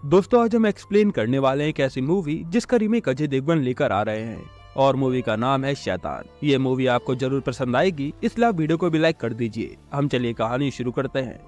दोस्तों आज हम एक्सप्लेन करने वाले हैं एक ऐसी मूवी जिसका रीमेक अजय देवगन लेकर आ रहे हैं और मूवी का नाम है शैतान। ये मूवी आपको जरूर पसंद आएगी, इसलिए आप वीडियो को भी लाइक कर दीजिए। हम चलिए कहानी शुरू करते हैं।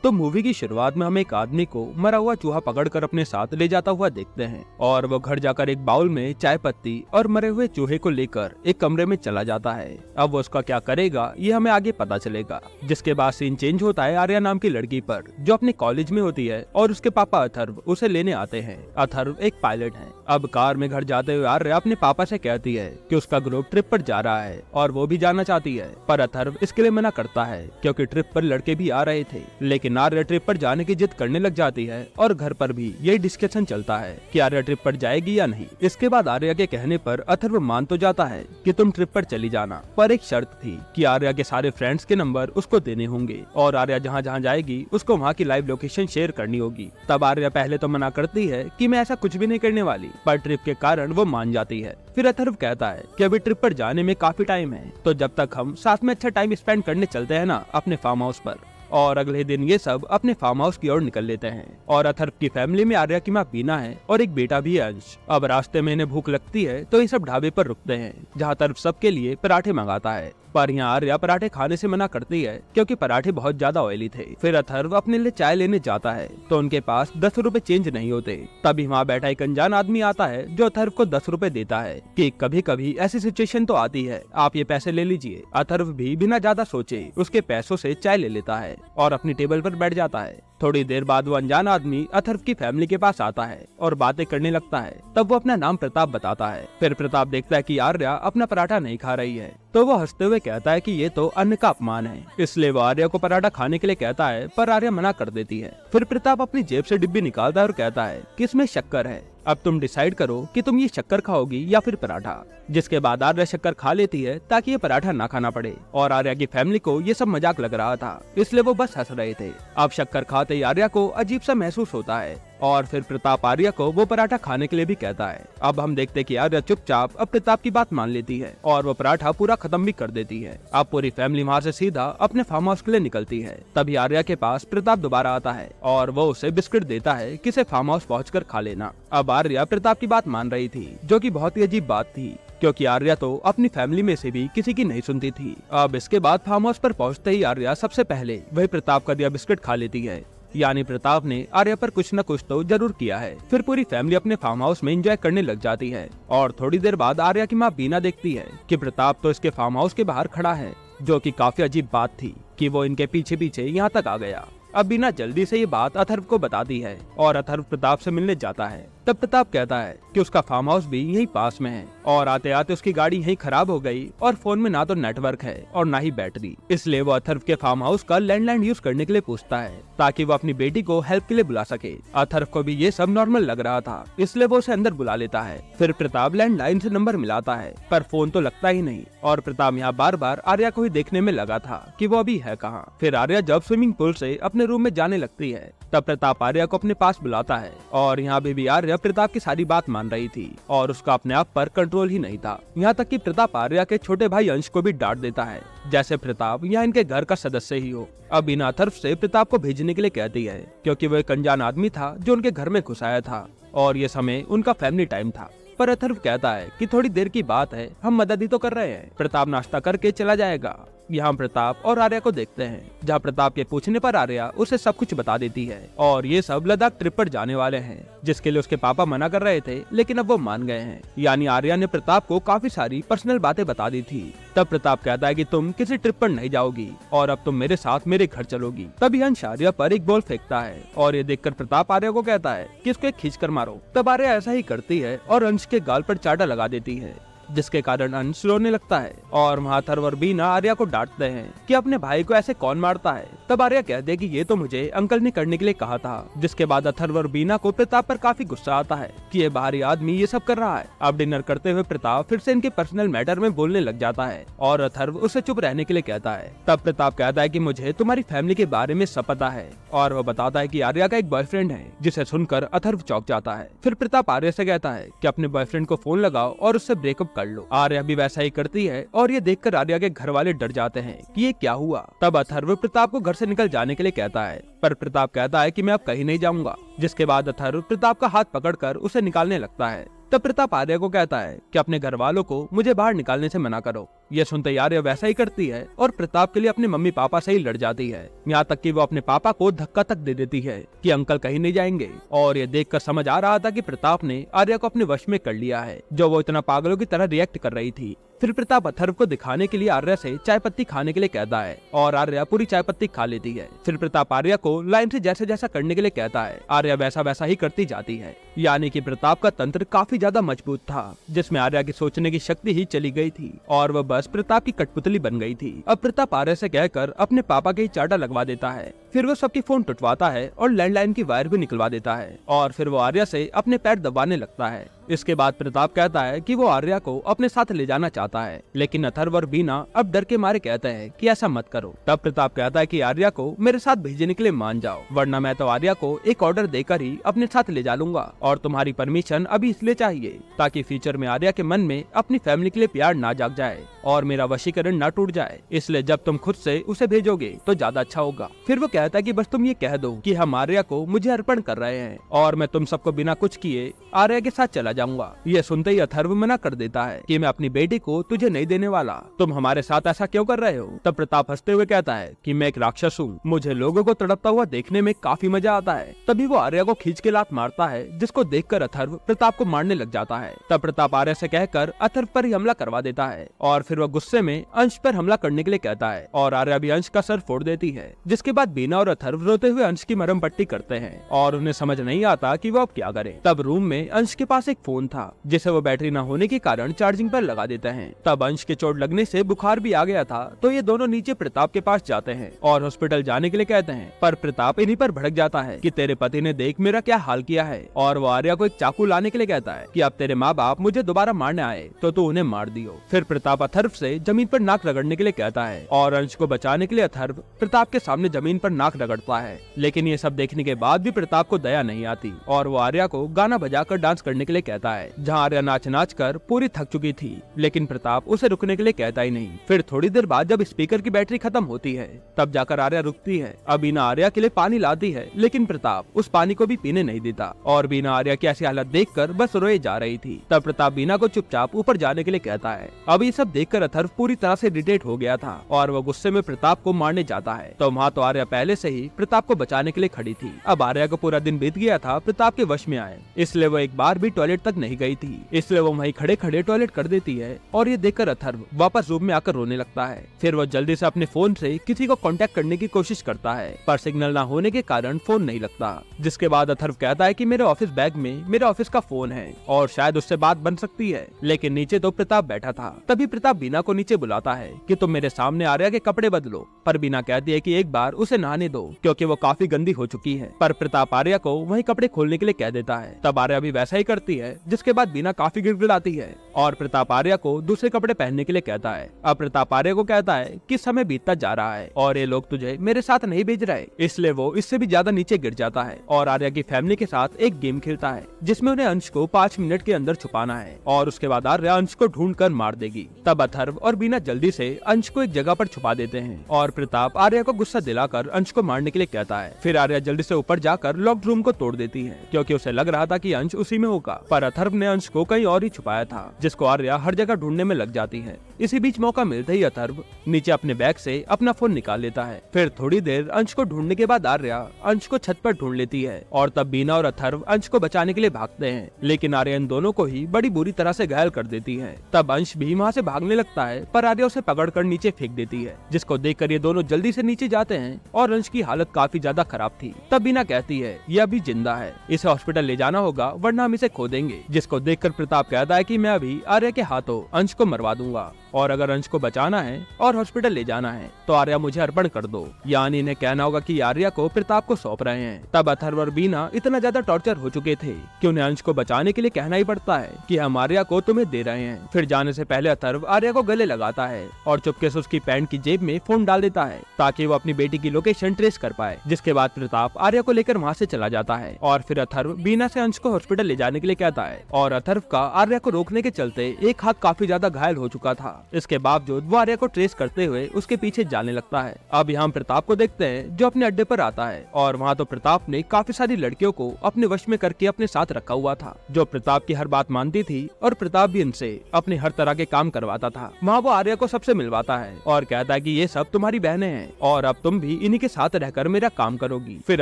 तो मूवी की शुरुआत में हम एक आदमी को मरा हुआ चूहा पकड़कर अपने साथ ले जाता हुआ देखते हैं और वो घर जाकर एक बाउल में चाय पत्ती और मरे हुए चूहे को लेकर एक कमरे में चला जाता है। अब वो उसका क्या करेगा ये हमें आगे पता चलेगा। जिसके बाद सीन चेंज होता है आर्या नाम की लड़की पर जो अपने कॉलेज में होती है और उसके पापा अथर्व उसे लेने आते हैं। अथर्व एक पायलट है। अब कार में घर जाते हुए आर्या अपने पापा से कहती है कि उसका ग्रुप ट्रिप पर जा रहा है और वो भी जाना चाहती है, पर अथर्व इसके लिए मना करता है क्योंकि ट्रिप पर लड़के भी आ रहे थे। लेकिन आर्या ट्रिप पर जाने की जिद करने लग जाती है और घर पर भी यही डिस्कशन चलता है कि आर्या ट्रिप पर जाएगी या नहीं। इसके बाद आर्या के कहने पर अथर्व मान तो जाता है कि तुम ट्रिप पर चली जाना, पर एक शर्त थी कि आर्या के सारे फ्रेंड्स के नंबर उसको देने होंगे और आर्या जहाँ जहाँ जाएगी उसको वहाँ की लाइव लोकेशन शेयर करनी होगी। तब आर्या पहले तो मना करती है कि मैं ऐसा कुछ भी नहीं करने वाली, पर ट्रिप के कारण वो मान जाती है। फिर अथर्व कहता है कि अभी ट्रिप पर जाने में काफी टाइम है, तो जब तक हम साथ में अच्छा टाइम स्पेंड करने चलते हैं ना अपने फार्म हाउस पर। और अगले दिन ये सब अपने फार्म हाउस की ओर निकल लेते हैं और अथर्व की फैमिली में आर्या की माँ बीना है और एक बेटा भी है अंश। अब रास्ते में इन्हें भूख लगती है तो ये सब ढाबे पर रुकते हैं जहाँ अथर्व सबके लिए पराठे मंगाता है, पर यहाँ आर्या पराठे खाने से मना करती है क्योंकि पराठे बहुत ज्यादा ऑयली थे। फिर अथर्व अपने लिए चाय लेने जाता है तो उनके पास 10 रुपए चेंज नहीं होते। तभी वहाँ बैठा एक अनजान आदमी आता है जो अथर्व को 10 रुपए देता है कि कभी कभी ऐसी सिचुएशन तो आती है, आप ये पैसे ले लीजिए। अथर्व भी बिना ज्यादा सोचे उसके पैसों से चाय ले लेता है और अपनी टेबल पर बैठ जाता है। थोड़ी देर बाद वो अनजान आदमी अथर्व की फैमिली के पास आता है और बातें करने लगता है। तब वो अपना नाम प्रताप बताता है। फिर प्रताप देखता है कि आर्या अपना पराठा नहीं खा रही है तो वो हंसते हुए कहता है कि ये तो अन्न का अपमान है, इसलिए वो आर्या को पराठा खाने के लिए कहता है, पर आर्या मना कर देती है। फिर प्रताप अपनी जेब से डिब्बी निकालता है और कहता है कि इसमें शक्कर है, अब तुम डिसाइड करो कि तुम ये शक्कर खाओगी या फिर पराठा। जिसके बाद आर्या शक्कर खा लेती है ताकि ये पराठा ना खाना पड़े और आर्या की फैमिली को ये सब मजाक लग रहा था, इसलिए वो बस हंस रहे थे। अब शक्कर खाते ही आर्या को अजीब सा महसूस होता है और फिर प्रताप आर्या को वो पराठा खाने के लिए भी कहता है। अब हम देखते कि आर्या चुपचाप अब प्रताप की बात मान लेती है और वो पराठा पूरा खत्म भी कर देती है। अब पूरी फैमिली वहाँ से सीधा अपने फार्म हाउस के लिए निकलती है। तभी आर्या के पास प्रताप दोबारा आता है और वो उसे बिस्किट देता है कि इसे फार्म हाउस पहुँच खा लेना। अब आर्या प्रताप की बात मान रही थी जो कि बहुत ही अजीब बात थी क्योंकि आर्या तो अपनी फैमिली में से भी किसी की नहीं सुनती थी। अब इसके बाद फार्म हाउस पर पहुंचते ही आर्या सबसे पहले वही प्रताप का दिया बिस्किट खा लेती है, यानी प्रताप ने आर्या पर कुछ न कुछ तो जरूर किया है। फिर पूरी फैमिली अपने फार्म हाउस में एंजॉय करने लग जाती है और थोड़ी देर बाद आर्या की माँ बीना देखती है कि प्रताप तो इसके फार्म हाउस के बाहर खड़ा है, जो कि काफी अजीब बात थी कि वो इनके पीछे पीछे यहाँ तक आ गया। अब बीना जल्दी से ये बात अथर्व को बताती है और अथर्व प्रताप से मिलने जाता है। तब प्रताप कहता है कि उसका फार्म हाउस भी यहीं पास में है और आते आते उसकी गाड़ी यहीं खराब हो गई और फोन में ना तो नेटवर्क है और ना ही बैटरी, इसलिए वो अथर्व के फार्म हाउस का लैंडलाइन यूज करने के लिए पूछता है ताकि वो अपनी बेटी को हेल्प के लिए बुला सके। अथर्व को भी ये सब नॉर्मल लग रहा था, इसलिए वो उसे अंदर बुला लेता है। फिर प्रताप लैंडलाइन से नंबर मिलाता है पर फोन तो लगता ही नहीं और प्रताप यहाँ बार बार आर्या को ही देखने में लगा था कि वो अभी है कहाँ। फिर आर्या जब स्विमिंग पूल से अपने रूम में जाने लगती है तब प्रताप आर्या को अपने पास बुलाता है और यहाँ भी आर्या प्रताप की सारी बात मान रही थी और उसका अपने आप पर कंट्रोल ही नहीं था। यहाँ तक कि प्रताप आर्या के छोटे भाई अंश को भी डांट देता है जैसे प्रताप यहाँ इनके घर का सदस्य ही हो। अब बिना अथर्व से प्रताप को भेजने के लिए कहती है क्योंकि वो एक अनजान आदमी था जो उनके घर में घुस आया था और ये समय उनका फैमिली टाइम था। पर अथर्व कहता है कि थोड़ी देर की बात है, हम मदद ही तो कर रहे हैं। प्रताप नाश्ता करके चला जाएगा। यहाँ प्रताप और आर्या को देखते हैं जहाँ प्रताप के पूछने पर आर्या उसे सब कुछ बता देती है और ये सब लद्दाख ट्रिप पर जाने वाले हैं जिसके लिए उसके पापा मना कर रहे थे, लेकिन अब वो मान गए हैं। यानी आर्या ने प्रताप को काफी सारी पर्सनल बातें बता दी थी। तब प्रताप कहता है कि तुम किसी ट्रिप पर नहीं जाओगी और अब तुम मेरे साथ मेरे घर चलोगी। तभी अंश आर्या पर एक बॉल फेंकता है और ये देखकर प्रताप आर्या को कहता है कि इसको खींच कर मारो। तब आर्या ऐसा ही करती है और अंश के गाल पर चाटा लगा देती है जिसके कारण अंश रोने लगता है और वहाँ अथर्व और बीना आर्या को डांटते हैं कि अपने भाई को ऐसे कौन मारता है। तब आर्या कहते हैं कि ये तो मुझे अंकल ने करने के लिए कहा था। जिसके बाद अथर्व और बीना को प्रताप पर काफी गुस्सा आता है कि ये बाहरी आदमी ये सब कर रहा है। अब डिनर करते हुए प्रताप फिर से इनके पर्सनल मैटर में बोलने लग जाता है और अथर्व उसे चुप रहने के लिए कहता है। तब प्रताप कहता है कि मुझे तुम्हारी फैमिली के बारे में सब पता है और वो बताता है कि आर्या का एक बॉयफ्रेंड है, जिसे सुनकर अथर्व चौंक जाता है। फिर प्रताप आर्या से कहता है कि अपने बॉयफ्रेंड को फोन लगाओ और उससे ब्रेकअप कर लो। आर्या भी वैसा ही करती है और ये देखकर आर्या के घर वाले डर जाते हैं कि ये क्या हुआ। तब अथर्व प्रताप को घर से निकल जाने के लिए कहता है, पर प्रताप कहता है कि मैं अब कहीं नहीं जाऊंगा। जिसके बाद अथर्व प्रताप का हाथ पकड़कर उसे निकालने लगता है। तब प्रताप आर्या को कहता है कि अपने घर वालों को मुझे बाहर निकालने से मना करो। यह सुनते ही आर्या वैसा ही करती है और प्रताप के लिए अपने मम्मी पापा से ही लड़ जाती है। यहाँ तक कि वो अपने पापा को धक्का तक दे देती है कि अंकल कहीं नहीं जाएंगे। और ये देखकर समझ आ रहा था कि प्रताप ने आर्या को अपने वश में कर लिया है, जो वो इतना पागलों की तरह रिएक्ट कर रही थी। फिर प्रताप अथर्व को दिखाने के लिए आर्या से चाय पत्ती खाने के लिए कहता है और आर्या पूरी चाय पत्ती खा लेती है। फिर प्रताप आर्या को लाइन से जैसा जैसा करने के लिए कहता है, आर्या वैसा वैसा ही करती जाती है। यानी कि प्रताप का तंत्र काफी ज्यादा मजबूत था, जिसमें आर्या की सोचने की शक्ति ही चली गई थी और वह बस प्रताप की कठपुतली बन गई थी। अब प्रताप आर्या से कहकर अपने पापा के ही चाटा लगवा देता है। फिर वो सबकी फोन टुटवाता है और लैंडलाइन की वायर भी निकलवा देता है और फिर वो आर्या से अपने पैर दबाने लगता है। इसके बाद प्रताप कहता है कि वो आर्या को अपने साथ ले जाना चाहता है, लेकिन अथर्व और बीना अब डर के मारे कहते हैं कि ऐसा मत करो। तब प्रताप कहता है कि आर्या को मेरे साथ भेजने के लिए मान जाओ, वरना मैं तो आर्या को एक ऑर्डर देकर ही अपने साथ ले जा लूंगा और तुम्हारी परमिशन अभी इसलिए चाहिए ताकि फ्यूचर में आर्या के मन में अपनी फैमिली के लिए प्यार ना जाग जाए और मेरा वशीकरण न टूट जाए। इसलिए जब तुम खुद से उसे भेजोगे तो ज्यादा अच्छा होगा। फिर वो कहता है कि बस तुम ये कह दो कि हम आर्या को मुझे अर्पण कर रहे हैं और मैं तुम सबको बिना कुछ किए आर्या के साथ चला जाऊंगा। ये सुनते ही अथर्व मना कर देता है कि मैं अपनी बेटी को तुझे नहीं देने वाला, तुम हमारे साथ ऐसा क्यों कर रहे हो। तब प्रताप हंसते हुए कहता है कि मैं एक राक्षस हूँ, मुझे लोगों को तड़पता हुआ देखने में काफी मजा आता है। तभी वो आर्या को खींच के लात मारता है, जिसको देखकर अथर्व प्रताप को मारने लग जाता है। तब प्रताप आर्या से कहकर अथर्व पर ही हमला करवा देता है और फिर वह गुस्से में अंश पर हमला करने के लिए कहता है और आर्या भी अंश का सर फोड़ देती है। जिसके बाद बीना और अथर्व रोते हुए अंश की मरहम पट्टी करते हैं और उन्हें समझ नहीं आता कि वो अब क्या करें। तब रूम में अंश के पास एक फोन था, जिसे वो बैटरी न होने के कारण चार्जिंग पर लगा देते हैं। तब अंश के चोट लगने से बुखार भी आ गया था, तो ये दोनों नीचे प्रताप के पास जाते हैं और हॉस्पिटल जाने के लिए कहते हैं। पर प्रताप इन्हीं पर भड़क जाता है कि तेरे पति ने देख मेरा क्या हाल किया है और वो आर्या को एक चाकू लाने के लिए कहता है कि अब तेरे माँ बाप मुझे दोबारा मारने आए तो तू उन्हें मार दियो। फिर प्रताप अथर्व से जमीन पर नाक रगड़ने के लिए कहता है और अंश को बचाने के लिए अथर्व प्रताप के सामने जमीन पर नाक रगड़ता है। लेकिन ये सब देखने के बाद भी प्रताप को दया नहीं आती और वो आर्या को गाना बजाकर डांस करने के लिए कहता है, जहाँ आर्या नाच नाच कर पूरी थक चुकी थी। लेकिन प्रताप उसे रुकने के लिए कहता ही नहीं। फिर थोड़ी देर बाद जब स्पीकर की बैटरी खत्म होती है तब जाकर आर्या रुकती है। अब बीना आर्या के लिए पानी लाती है, लेकिन प्रताप उस पानी को भी पीने नहीं देता और बीना आर्या की ऐसी हालत देखकर बस रोए जा रही थी। तब प्रताप बीना को चुपचाप ऊपर जाने के लिए कहता है। अब ये सब देखकर अथर्व पूरी तरह से इरिटेट हो गया था और वो गुस्से में प्रताप को मारने जाता है। तो वहाँ तो आर्या पहले से ही प्रताप को बचाने के लिए खड़ी थी। अब आर्या को पूरा दिन बीत गया था प्रताप के वश में आए, इसलिए वो एक बार भी टॉयलेट तक नहीं गई थी, इसलिए वो वहीं खड़े खड़े टॉयलेट कर देती है और ये देखकर अथर्व वापस रूम में आकर रोने लगता है। फिर वो जल्दी से अपने फोन से किसी को कांटेक्ट करने की कोशिश करता है, पर सिग्नल ना होने के कारण फोन नहीं लगता। जिसके बाद अथर्व कहता है कि मेरे ऑफिस बैग में मेरे ऑफिस का फोन है और शायद उससे बात बन सकती है। लेकिन नीचे तो प्रताप बैठा था। तभी प्रताप बीना को नीचे बुलाता है कि तुम मेरे सामने आर्या के कपड़े बदलो, पर बीना कहती है कि एक बार उसे नहाने दो क्योंकि वो काफी गंदी हो चुकी है। पर प्रताप आर्या को वही कपड़े खोलने के लिए कह देता है। तब आर्या भी वैसा ही करती है, जिसके बाद बीना काफी गिड़गिड़ाती है और प्रताप आर्या को दूसरे कपड़े पहनने के लिए कहता है। अब प्रताप आर्या को कहता है कि समय बीतता जा रहा है और ये लोग तुझे मेरे साथ नहीं भेज रहे, इसलिए वो इससे भी ज्यादा नीचे गिर जाता है और आर्या की फैमिली के साथ एक गेम खेलता है, जिसमें उन्हें अंश को 5 मिनट के अंदर छुपाना है और उसके बाद आर्या अंश को ढूंढ कर मार देगी। तब अथर्व और बीना जल्दी से अंश को एक जगह पर छुपा देते हैं और प्रताप आर्या को गुस्सा दिलाकर अंश को मारने के लिए कहता है। फिर आर्या जल्दी से ऊपर जाकर लॉक्ड रूम को तोड़ देती है क्योंकि उसे लग रहा था कि अंश उसी में होगा, पर अथर्व ने अंश को कहीं और ही छुपाया था, जिसको आर्या हर जगह ढूंढने में लग जाती है। इसी बीच मौका मिलते ही अथर्व नीचे अपने बैग से अपना फोन निकाल लेता है। फिर थोड़ी देर अंश को ढूंढने के बाद आर्या अंश को छत पर ढूंढ लेती है और तब बीना और अथर्व अंश को बचाने के लिए भागते हैं, लेकिन आर्या इन दोनों को ही बड़ी बुरी तरह से घायल कर देती है। तब अंश भी वहाँ से भागने लगता है, पर आर्या उसे पकड़कर नीचे फेंक देती है, जिसको देखकर ये दोनों जल्दी से नीचे जाते हैं और अंश की हालत काफी ज्यादा खराब थी। तब बीना कहती है ये अभी जिंदा है, इसे हॉस्पिटल ले जाना होगा वरना हम इसे खो देंगे। जिसको देखकर प्रताप कहता है कि मैं अभी आर्या के हाथों अंश को मरवा दूंगा। और अगर अंश को बचाना है और हॉस्पिटल ले जाना है तो आर्या मुझे अर्पण कर दो। यानी इन्हें कहना होगा कि आर्या को प्रताप को सौंप रहे हैं। तब अथर्व और बीना इतना ज्यादा टॉर्चर हो चुके थे कि उन्हें अंश को बचाने के लिए कहना ही पड़ता है कि हम आर्या को तुम्हें दे रहे हैं। फिर जाने से पहले अथर्व आर्या को गले लगाता है और चुपके से उसकी पैंट की जेब में फोन डाल देता है ताकि वो अपनी बेटी की लोकेशन ट्रेस कर पाए। जिसके बाद प्रताप आर्या को लेकर वहाँ से चला जाता है और फिर अथर्व बीना से अंश को हॉस्पिटल ले जाने के लिए कहता है। और अथर्व का आर्या को रोकने के चलते एक हाथ काफी ज्यादा घायल हो चुका था। इसके बावजूद वो आर्या को ट्रेस करते हुए उसके पीछे जाने लगता है। अब यहाँ प्रताप को देखते हैं जो अपने अड्डे पर आता है और वहाँ तो प्रताप ने काफी सारी लड़कियों को अपने वश में करके अपने साथ रखा हुआ था जो प्रताप की हर बात मानती थी और प्रताप भी इनसे अपने हर तरह के काम करवाता था। वहाँ वो आर्या को सबसे मिलवाता है और कहता है कि ये सब तुम्हारी बहनें हैं और अब तुम भी इन्हीं के साथ रहकर मेरा काम करोगी। फिर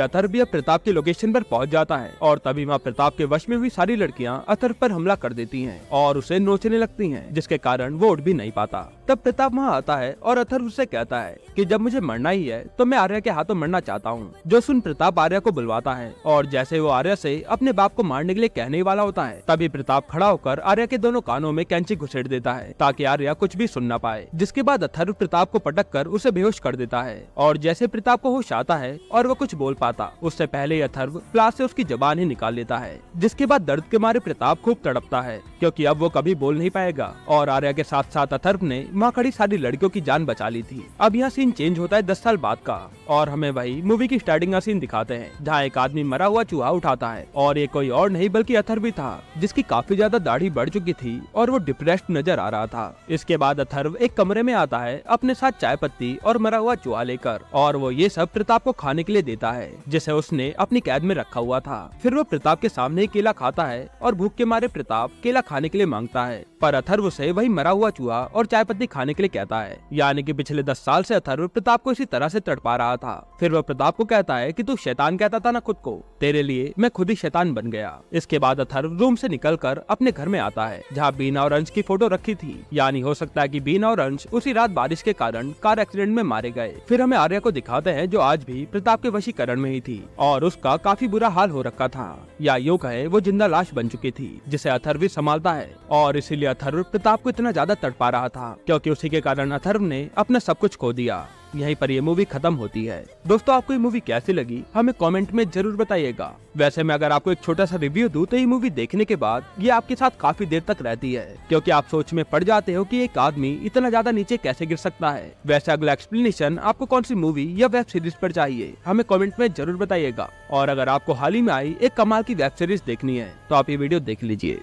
अथर्व भी अब प्रताप की लोकेशन पर पहुँच जाता है और तभी वहाँ प्रताप के वश में हुई सारी लड़कियाँ अथर्व पर हमला कर देती हैं और उसे नोचने लगती हैं जिसके कारण वो उठ भी नहीं पाता। तब प्रताप वहाँ आता है और अथर्व उससे कहता है कि जब मुझे मरना ही है तो मैं आर्या के हाथों मरना चाहता हूँ। जो सुन प्रताप आर्या को बुलवाता है और जैसे वो आर्या से अपने बाप को मारने के लिए कहने ही वाला होता है तभी प्रताप खड़ा होकर आर्या के दोनों कानों में कैंची घुसेड़ देता है ताकि आर्या कुछ भी सुन न पाए। जिसके बाद अथर्व प्रताप को पटक कर उसे बेहोश कर देता है और जैसे प्रताप को होश आता है और वो कुछ बोल पाता उससे पहले अथर्व प्लास से उसकी जबान ही निकाल लेता है। जिसके बाद दर्द के मारे प्रताप खूब तड़पता है क्योंकि अब वो कभी बोल नहीं पाएगा। और आर्या के साथ साथ अथर्व ने वहाँ खड़ी सारी लड़कियों की जान बचा ली थी। अब यहाँ सीन चेंज होता है 10 साल बाद का और हमें वही मूवी की स्टार्टिंग का सीन दिखाते हैं जहाँ एक आदमी मरा हुआ चूहा उठाता है और ये कोई और नहीं बल्कि अथर्व भी था जिसकी काफी ज्यादा दाढ़ी बढ़ चुकी थी और वो डिप्रेस्ड नजर आ रहा था। इसके बाद अथर्व एक कमरे में आता है अपने साथ चाय पत्ती और मरा हुआ चूहा लेकर और वो ये सब प्रताप को खाने के लिए देता है जिसे उसने अपनी कैद में रखा हुआ था। फिर वो प्रताप के सामने ही केला खाता है और भूख के मारे प्रताप केला खाने के लिए मांगता है पर अथर्व उसे वही मरा हुआ चूहा और चाय पत्ती खाने के लिए कहता है। यानी कि पिछले 10 साल से अथर्व प्रताप को इसी तरह से तड़पा रहा था। फिर वह प्रताप को कहता है कि तू शैतान कहता था ना खुद को, तेरे लिए मैं खुद ही शैतान बन गया। इसके बाद अथर्व रूम से निकलकर अपने घर में आता है जहाँ बीना और अंश की फोटो रखी थी। यानी हो सकता है कि बीना और अंश उसी रात बारिश के कारण कार एक्सीडेंट में मारे गए। फिर हमें आर्या को दिखाते हैं जो आज भी प्रताप के वशीकरण में ही थी और उसका काफी बुरा हाल हो रखा था या यूं कहे वो जिंदा लाश बन चुकी थी जिसे अथर्व भी संभालता है और इसीलिए अथर्व प्रताप को इतना ज्यादा तड़पा रहा था क्योंकि उसी के कारण अथर्व ने अपना सब कुछ खो दिया। यहीं पर ये मूवी खत्म होती है। दोस्तों आपको ये मूवी कैसी लगी हमें कमेंट में जरूर बताइएगा। वैसे मैं अगर आपको एक छोटा सा रिव्यू दूं तो ये मूवी देखने के बाद ये आपके साथ काफी देर तक रहती है क्योंकि आप सोच में पड़ जाते हो कि एक आदमी इतना ज्यादा नीचे कैसे गिर सकता है। वैसे अगला एक्सप्लेनेशन आपको कौन सी मूवी या वेब सीरीज पर चाहिए हमें कमेंट में जरूर बताइएगा। और अगर आपको हाल ही में आई एक कमाल की वेब सीरीज देखनी है तो आप ये वीडियो देख लीजिए।